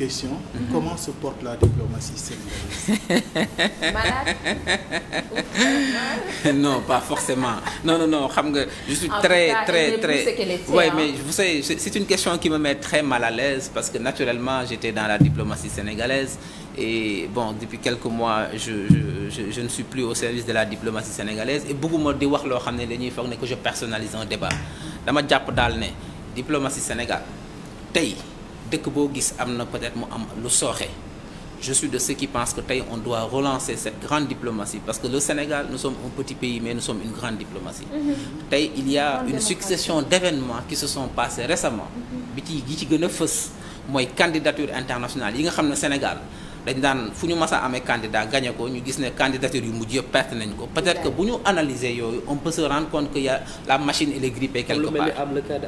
question. Comment se porte la diplomatie sénégalaise? Malade? Non, pas forcément. Non, xam nga, je suis très. Oui, mais vous savez, c'est une question qui me met très mal à l'aise parce que naturellement, j'étais dans la diplomatie sénégalaise et bon, depuis quelques mois, je ne suis plus au service de la diplomatie sénégalaise et beaucoup me disent que je personnalise un débat. Dama japp dal né diplomatie Sénégal tay dëkk bo gis amna peut-être mu am lu soxé. Je suis de ceux qui pensent que on doit relancer cette grande diplomatie parce que le Sénégal, nous sommes un petit pays mais nous sommes une grande diplomatie. Il y a une succession d'événements qui se sont passés récemment. Bi ci gëna fess moy candidature internationale yi nga xamné Sénégal dañ daan fu ñu mas a amee candidat gagné ko ñu gis ne candidature yu mujj yëpp perte nañ ko peut-être que bu ñu analyser yooyu on peut se rendre compte que y a la machine elle est grippée quelque part. am le cas de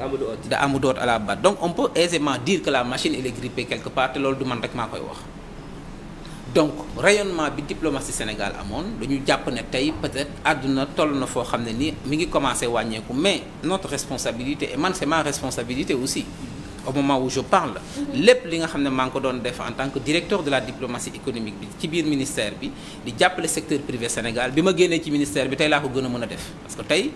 Amadou Hott à la base donc on peut aisément dire que la machine elle est grippée quelque part te loolu du man rek maa koy wax. Donc rayonnement bi diplomatie Sénégal amoon dañu jàpp ne tey peut-être àdduna toll na foo xam ne nii mi ngi commencé wàññeeku mais notre responsabilité et man c'est ma responsabilité aussi. Au moment où je parle, lépp li nga xam ne maa ngi ko doon def en tant que directeur de la diplomatie économique bi ci biir ministère bi di jàppale secteur privé Sénégal bi ma génnee ci ministère bi tey laa ko gën a mën a def parce que tey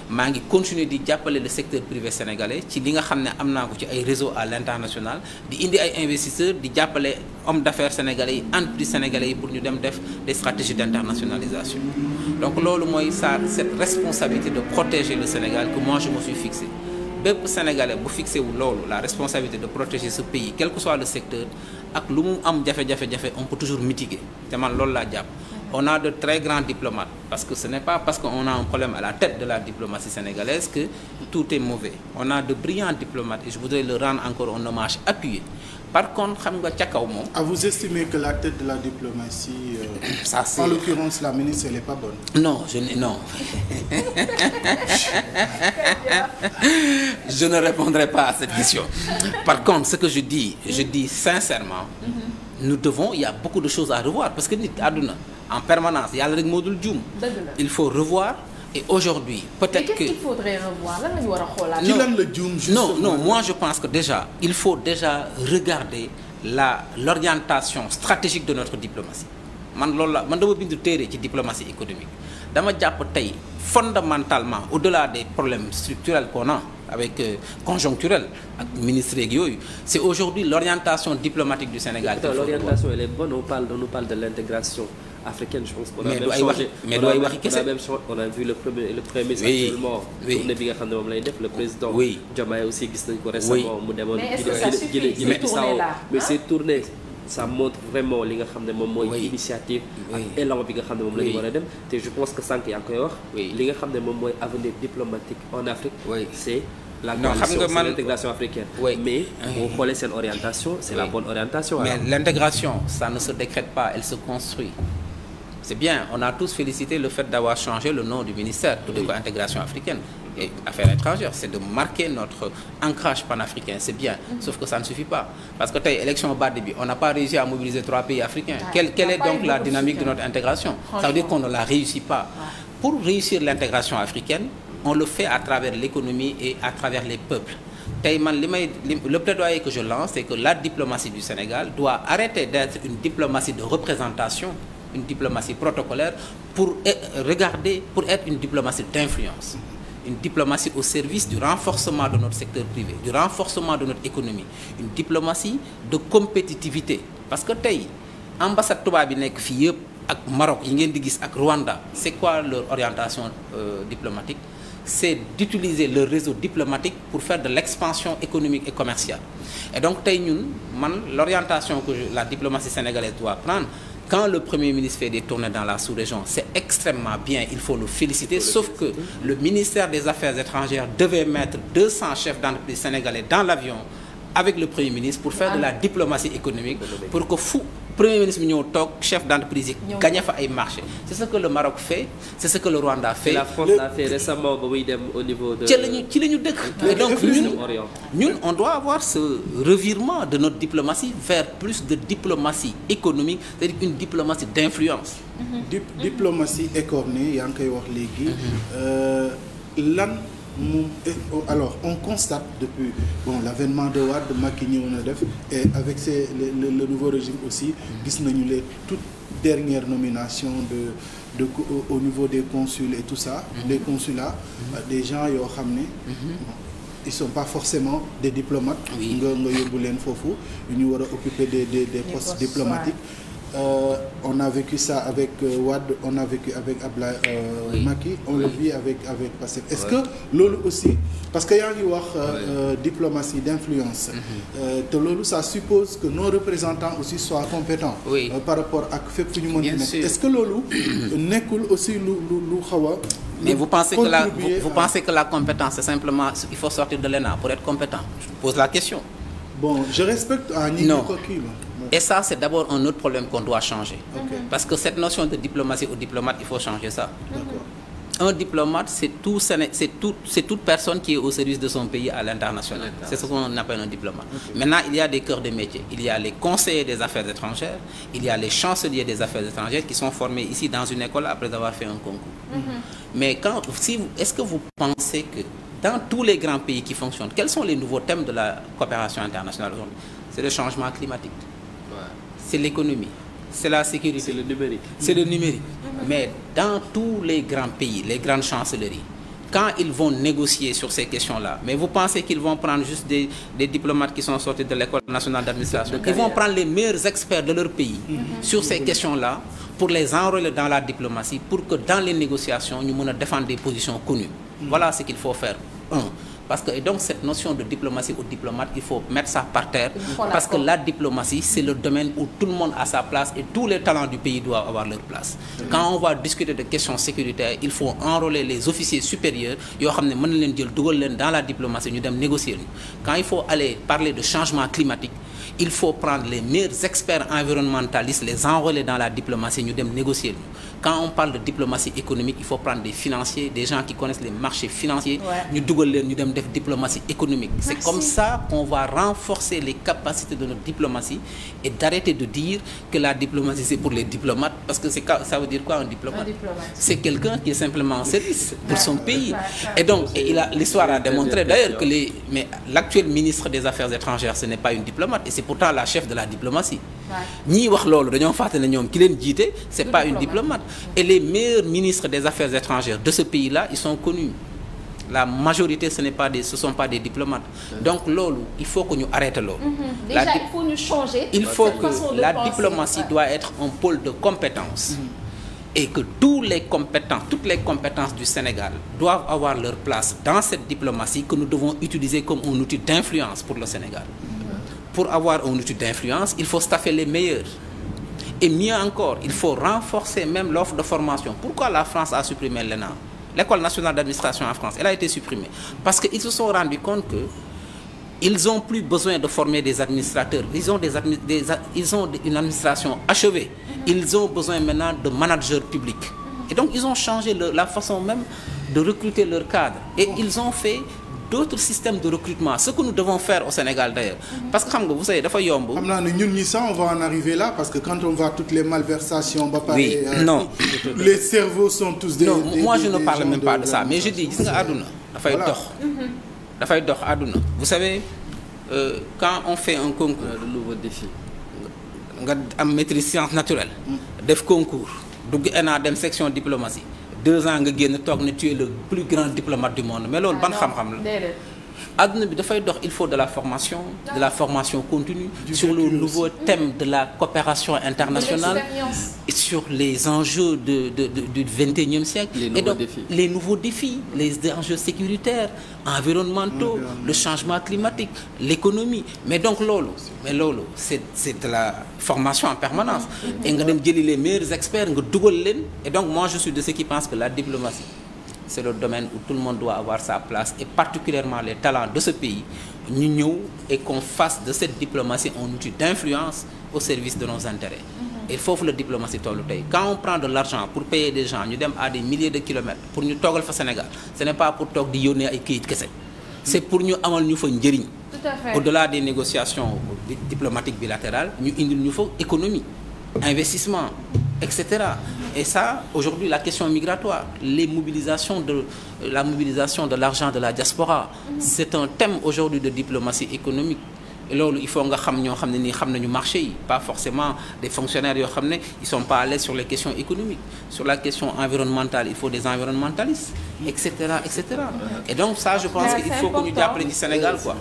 maa ngi continuer di jàppale le secteur privé sénégalais ci li nga xam ne am naa ko ci ay réseau à l'international di indi ay investisseurs di jàppale hommes d'affaires sénégalais yi entreprises sénégalais yi pour ñu dem def des stratégies d'internationalisation. Donc loolu mooy cette responsabilité de protéger le Sénégal que moi je me suis fixé. Bépp Sénégalais bu fixé wu loolu la responsabilité de protéger ce pays quel que soit le secteur ak lu mu am jafe-jafe on peut toujours mitiguer te man loolu laa jàpp. On a de très grands diplomates parce que ce n'est pas parce qu'on a un problème à la tête de la diplomatie sénégalaise que tout est mauvais. On a de brillants diplomates et je voudrais leur rendre encore un hommage appuyé. Par contre, xam nga ca kaw moom. Vous estimez que la tête de la diplomatie, ça, en l'occurrence la ministre, elle n'est pas bonne? Non, non. Je ne répondrai pas à cette question. Par contre, ce que je dis sincèrement, nous devons, il y a beaucoup de choses à revoir parce que nit àdduna en permanence yàlla rek moo dul juum. Il faut revoir. Et aujourd'hui, peut-être que... Mais qu'est-ce qu'il faudrait revoir? Lan lañu war a xoolaat? Ci lan la juum justement? Non, moi je pense que déjà, il faut déjà regarder l'orientation stratégique de notre diplomatie. Man dama bindu téere ci diplomatie économique. Dama jàpp tey fondamentalement au-delà des problèmes structurels qu'on a avec conjoncturels ak ministre yeeg yooyu, c'est aujourd'hui l'orientation diplomatique du Sénégal. L'orientation elle est bonne, on parle de l'intégration africaine, je pense qu'on a même changé. On a vu le premier ministre actuellement tournée bi nga xam ne moom lay def le président Diomaye aussi gis nañ ko récemment mu demoon Guinée-Bissau mais ces tournées ça montre vraiment li nga xam ne moom mooy initiative ak élan bi nga xam ne moom la ñu war a dem te je pense que sànq yaa ngi koy wax li nga xam ne moom mooy avenir diplomatique en Afrique c'est la coalition, c'est l'intégration africaine. Mais boo xoolee seen orientation c'est la bonne orientation. Mais l'intégration ça ne se décrète pas, elle se construit. C'est bien, on a tous félicité le fait d'avoir changé le nom du ministère pour de intégration africaine et affaires étrangères. C'est de marquer notre ancrage panafricain, c'est bien. Sauf que ça ne suffit pas. Parce que élection bas début, on n'a pas réussi à mobiliser 3 pays africains. Quelle est donc la dynamique de notre intégration? Ça veut dire qu'on ne la réussit pas. Pour réussir l'intégration africaine, on le fait à travers l'économie et à travers les peuples. Le plaidoyer que je lance, c'est que la diplomatie du Sénégal doit arrêter d'être une diplomatie de représentation, une diplomatie protocolaire, pour être une diplomatie d'influence. Une diplomatie au service du renforcement de notre secteur privé, du renforcement de notre économie. Une diplomatie de compétitivité. Parce que ambassade tubaab bi nekk fii yëpp ak Maroc yi ngeen di gis ak Rwanda, c'est quoi leur orientation diplomatique? C'est d'utiliser le réseau diplomatique pour faire de l'expansion économique et commerciale. Et donc l'orientation que la diplomatie sénégalaise doit prendre, quand le Premier ministre fait des tournées dans la sous-région, c'est extrêmement bien, il faut le féliciter, sauf que le ministère des Affaires étrangères devait mettre 200 chefs d'entreprise sénégalais dans l'avion avec le Premier ministre pour faire de la diplomatie économique, pour que Premier ministre chef d'entreprise gagne ay marché. C'est ce que le Maroc fait, c'est ce que le Rwanda fait. La France l'a fait récemment au niveau de... Et donc nous, on doit avoir ce revirement de notre diplomatie vers plus de diplomatie économique, c'est-à-dire une diplomatie d'influence. Diplomatie écornée, yaa ngi koy wax léegi lan Alors on constate depuis l'avènement de Wade Macky ñëw na def et avec le nouveau régime aussi gis nañu les toutes dernières nominations au niveau des consuls et tout ça, des consulats, des gens yoo xam ne ils sont pas forcément des diplomates. nga yóbbu leen foofu ñu war a occuper des postes diplomatiques. On a vécu ça avec Wade, on a vécu avec Ablaye Macky, on le vit avec Pastef. Est-ce que loolu aussi parce que yaa ngi wax diplomatie d'influence te loolu ça suppose que nos représentants aussi soient compétents par rapport ak fépp fu ñu mën a nekk. Est-ce que loolu nekkul aussi lu xaw a mais vous pensez que la compétence c'est simplement il faut sortir de l'ENA pour être compétent? Je vous pose la question. Bon, je respecte non. Et ça, c'est d'abord un autre problème qu'on doit changer. Parce que cette notion de diplomatie au diplomate, il faut changer ça. Un diplomate, c'est toute personne qui est au service de son pays à l'international. C'est ce qu'on appelle un diplomate. Maintenant, il y a des cœurs de métier. Il y a les conseillers des affaires étrangères, il y a les chanceliers des affaires étrangères qui sont formés ici dans une école après avoir fait un concours. Mais est-ce que vous pensez que dans tous les grands pays qui fonctionnent, quels sont les nouveaux thèmes de la coopération internationale aujourd'hui? C'est le changement climatique. C'est l'économie, c'est la sécurité, c'est le numérique. Mais dans tous les grands pays, les grandes chancelleries, quand ils vont négocier sur ces questions-là, mais vous pensez qu'ils vont prendre juste des diplomates qui sont sortis de l'école nationale d'administration? Ils vont prendre les meilleurs experts de leur pays sur ces questions-là pour les enrôler dans la diplomatie, pour que dans les négociations, nous puissions défendre des positions connues. Voilà ce qu'il faut faire. Parce que, et donc cette notion de diplomatie au diplomate, il faut mettre ça par terre, parce que la diplomatie, c'est le domaine où tout le monde a sa place et tous les talents du pays doivent avoir leur place. Quand on va discuter de questions sécuritaires, il faut enrôler les officiers supérieurs, dans la diplomatie, nous devons négocier. Quand il faut aller parler de changement climatique, il faut prendre les meilleurs experts environnementalistes, les enrôler dans la diplomatie, nous devons négocier. Quand on parle de diplomatie économique, il faut prendre des financiers, des gens qui connaissent les marchés financiers, nous devons diplomatie économique. C'est comme ça qu'on va renforcer les capacités de notre diplomatie et d'arrêter de dire que la diplomatie c'est pour les diplomates, parce que ça veut dire quoi un diplomate? C'est quelqu'un qui est simplement en service pour son pays. Et donc, l'histoire a démontré d'ailleurs que l'actuel ministre des Affaires étrangères, ce n'est pas une diplomate, et c'est pourtant la chef de la diplomatie. C'est pas une diplomate. Et les meilleurs ministres des Affaires étrangères de ce pays-là, ils sont connus. La majorité, ce ne sont pas des diplomates. Donc, il faut que nous arrêtions. Déjà, il faut nous changer. Il faut que la diplomatie doit être un pôle de compétences. Et que toutes les compétences du Sénégal doivent avoir leur place dans cette diplomatie que nous devons utiliser comme un outil d'influence pour le Sénégal. Pour avoir un outil d'influence, il faut staffer les meilleurs. Et mieux encore, il faut renforcer même l'offre de formation. Pourquoi la France a supprimé l'ENA? L'École nationale d'administration en France, elle a été supprimée. Parce qu'ils se sont rendus compte qu'ils n'ont plus besoin de former des administrateurs. Ils ont une administration achevée. Ils ont besoin maintenant de managers publics. Et donc, ils ont changé la façon même de recruter leurs cadres. Et ils ont fait d'autres systèmes de recrutement, ce que nous devons faire au Sénégal d'ailleurs. Parce que vous savez, on va en arriver là, parce que quand on voit toutes les malversations, les cerveaux sont tous des... Non, moi je ne parle même pas de ça, mais je dis, vous savez, quand on fait un concours, le nouveau défi, on maîtrise sciences naturelles, def concours, dem section diplomatie. 2 ans tu es le plus grand diplomate du monde. Mais il faut de la formation continue sur le nouveau thème de la coopération internationale et sur les enjeux du 21e siècle. Les nouveaux défis, les enjeux sécuritaires, environnementaux, le changement climatique, l'économie. Mais donc, c'est de la formation en permanence. Et les meilleurs experts, et donc moi je suis de ceux qui pensent que la diplomatie, c'est le domaine où tout le monde doit avoir sa place, et particulièrement les talents de ce pays, et qu'on fasse de cette diplomatie un outil d'influence au service de nos intérêts. Il faut que la diplomatie soit le pays. Quand on prend de l'argent pour payer des gens, nous sommes à des milliers de kilomètres pour nous toguer au Sénégal. Ce n'est pas pour toguer yonner à Ikit que c'est pour nous avoir nous au-delà des négociations diplomatiques bilatérales, nous avons une économie. investissement, etc. Et ça, aujourd'hui, la question migratoire, la mobilisation de l'argent de la diaspora, c'est un thème aujourd'hui de diplomatie économique. Et là, il faut que marché, pas forcément des fonctionnaires ils sont pas à l'aise sur les questions économiques. Sur la question environnementale, il faut des environnementalistes, etc., etc. Et donc ça, je pense qu'il faut que nous appelions du Sénégal, quoi.